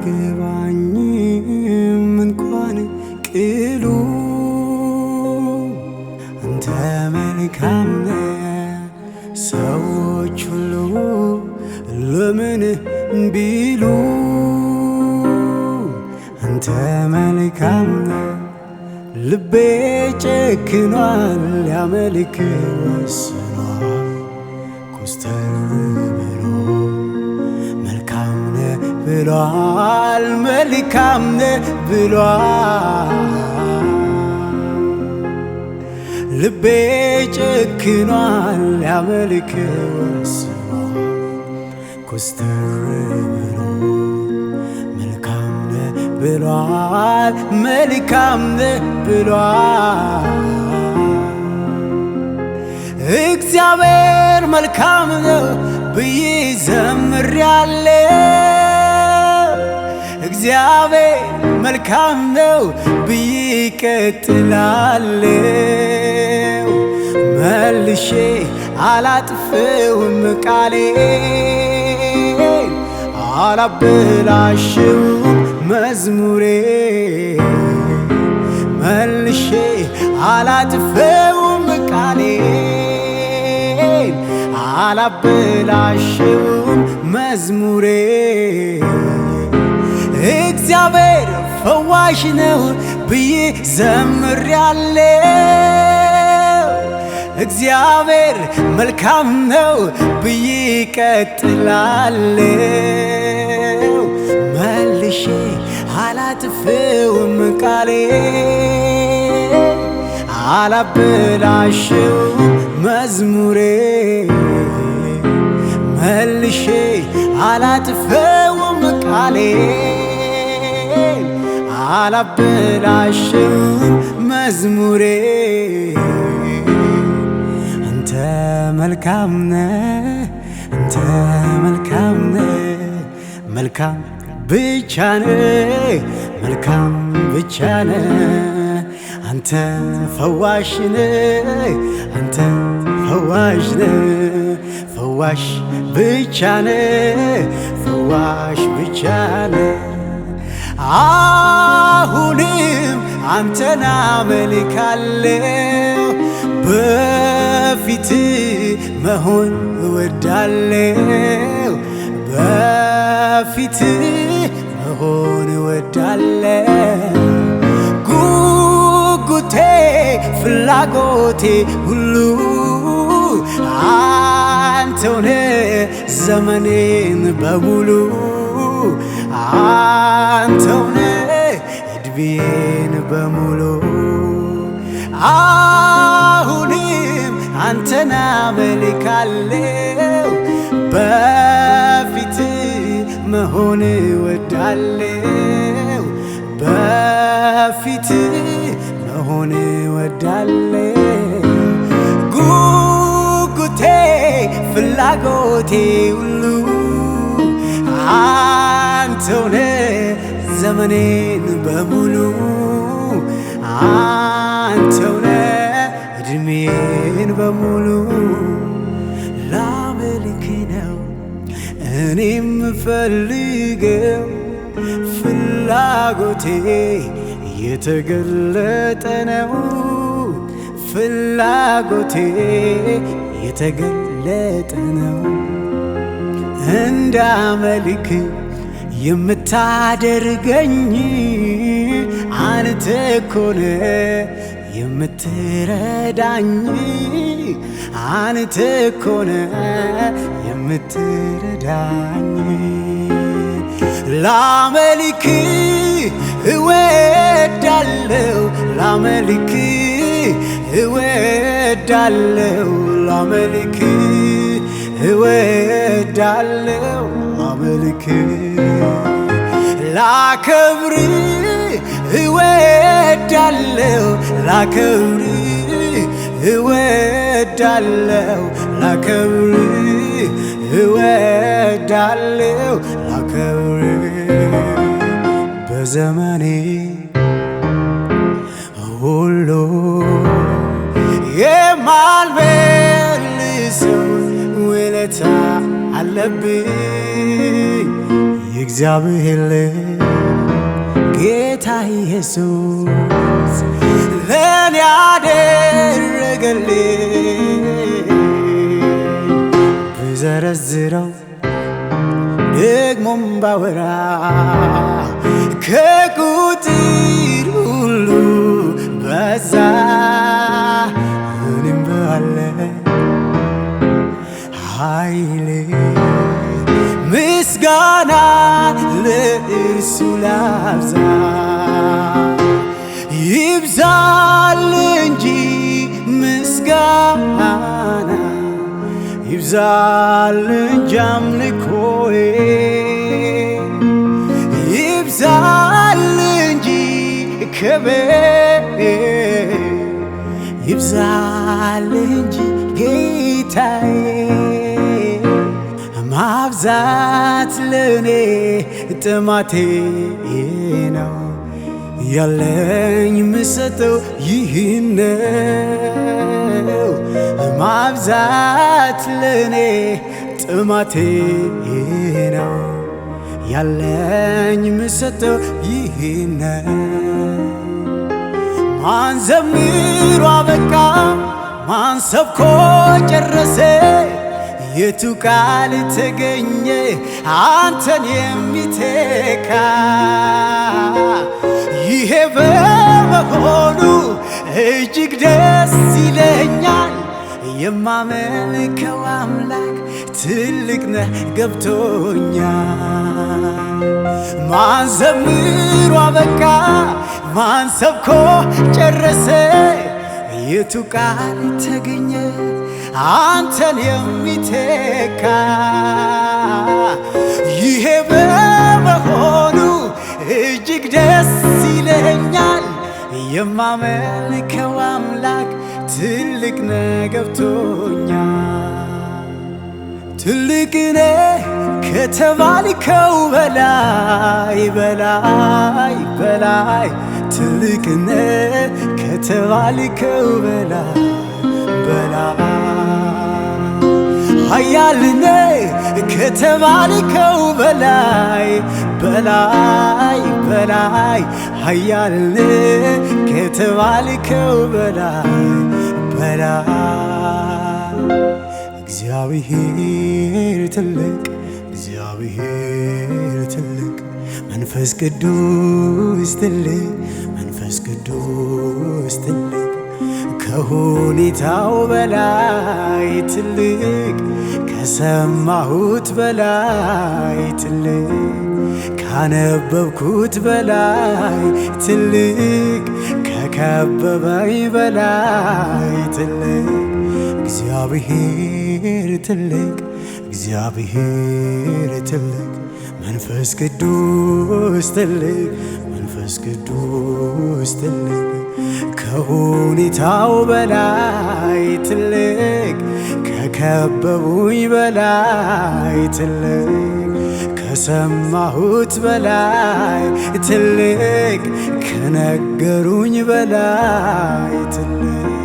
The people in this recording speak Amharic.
ባይገባኝም እንኳን ቅሉ አንተ መልካም ነህ። ሰዎች ሁሉ ለምን ቢሉ አንተ መልካም ነህ። ልቤ ጨክኗል ሊያመልክ ወስኗል። ኮስተር ብሎ መልካም ነህ ብሏል፣ መልካም ነህ ብሏል። ልቤ ጨክኗል ሊያመልክ ወስኗል። ኮስተር ብሎ መልካም ነህ ብሏል፣ መልካም ነህ ብሏል። እግዚአብሔር መልካም ነው ብዬ ዘምሬአለሁ። እግዚአብሔር መልካም ነው ብዬ እቀጥላለሁ። መልሼ አላጥፍውም ቃሌን፣ አላበላሽውም መዝሙሬ። መልሼ አላጥፍውም ቃሌን፣ አላበላሽውም መዝሙሬ። እግዚአብሔር ፈዋሽ ነው ብዬ ዘምሬአለሁ። እግዚአብሔር መልካም ነው ብዬ እቀጥላለሁ። መልሼ አላጥፍውም ቃሌን፣ አላበላሽውም መዝሙሬ። መልሼ አላጥፍውም ቃሌን፣ አላበላሽውም መዝሙሬ። አንተ መልካም ነህ፣ አንተ መልካም ነህ፣ መልካም ብቻ ነህ፣ መልካም ብቻ ነህ። አንተ ፈዋሽ ነህ፣ አንተ ፈዋሽ ነህ፣ ፈዋሽ ብቻ ነህ፣ ፈዋሽ ብቻ ነህ። አሁንም አንተን አመልካለሁ፣ በፊት መሆን እወዳለሁ፣ በፊት መሆን እወዳለሁ። ጉጉቴ ፍላጎቴ ሁሉ አንተውነ ዘመኔን በሙሉ አንተውነ እድሜን በሙሉ። አሁንም አንተን አመልካለሁ፣ በፊት መሆን እወዳለሁ፣ በፊት መሆን እወዳለሁ። ጉጉቴ ፍላጎቴ ሁሉ አንተውነ ዘመኔን በሙሉ አንተውነ እድሜን በሙሉ። ላመልክ ነው እኔም ፈልገው፣ ፍላጎቴ የተገለጠ ነው፣ ፍላጎቴ የተገለጠ ነው። እንዳመልክ የምታደርገኝ አንተ ኮነ፣ የምትረዳኝ አንተ ኮነ፣ የምትረዳኝ። ላመልክ እወዳለሁ፣ ላመልክ እወዳለሁ፣ ላመልክ እወዳለሁ፣ ላመልክ ላከብር እወዳለሁ፣ ላከብር እወዳለሁ፣ ላከብር እወዳለሁ፣ ላከብር በዘመኔ ሁሉ የማልመልሰው ውለታ አለብኝ። የእግዚአብሔር ጌታ ኢየሱስ ለኔ ያደረገልኝ ብዘረዝረው ደግሞም ባወራ ከቁጥር ሁሉ በዛ። እኔም ባለ ኃይሌ ምስጋና ለእርሱ ላብዛ። ይብዛል እንጂ ምስጋና ይብዛል እንጂ አምልኮዬ ይብዛል እንጂ ክብሬ ይብዛል እንጂ ጌታዬ ማብዛት ለኔ ጥማቴ ነው። ያለኝ ምሰጠው ይህን ነው። ማብዛት ለኔ ጥማቴ ነው። ያለኝ ምሰጠው ይህን ነው። ማን ዘምሮ አበቃ? ማን ሰብኮ ጨረሰ? የቱ ቃል ተገኘ አንተን የሚተካ? ይሄ በመሆኑ እጅግ ደስ ይለኛል። የማመልከው አምላክ ትልቅ ነህ ገብቶኛል። ማን ዘምሮ አበቃ? ማን ሰብኮ ጨረሰ? የቱ ቃል ተገኘ አንተን የሚተካ? ይሄ በመሆኑ እጅግ ደስ ይለኛል። የማመልከው አምላክ ትልቅ ነህ ገብቶኛል። ትልቅ ነህ ከተባልከው በላይ በላይ በላይ ትልቅ ነህ ከተባልከው በላይ በላይ ኃያል ነህ ከተባልከው በላይ በላይ በላይ ኃያል ነህ ከተባልከው በላይ በላይ። እግዚአብሔር ትልቅ እግዚአብሔር ትልቅ መንፈስ ቅዱስ ትልቅ መንፈስ ቅዱስ ትልቅ ከሁኔታው በላይ ትልቅ ከሰማሁት በላይ ትልቅ ካነበብኩት በላይ ትልቅ ከከበበኝ በላይ ትልቅ እግዚአብሔር ትልቅ እግዚአብሔር ትልቅ መንፈስ ቅዱስ ትልቅ መንፈስ ቅዱስ ትልቅ ከሁኔታው በላይ ትልቅ ከከበቡኝ በላይ ትልቅ ከሰማሁት በላይ ትልቅ ከነገሩኝ በላይ ትልቅ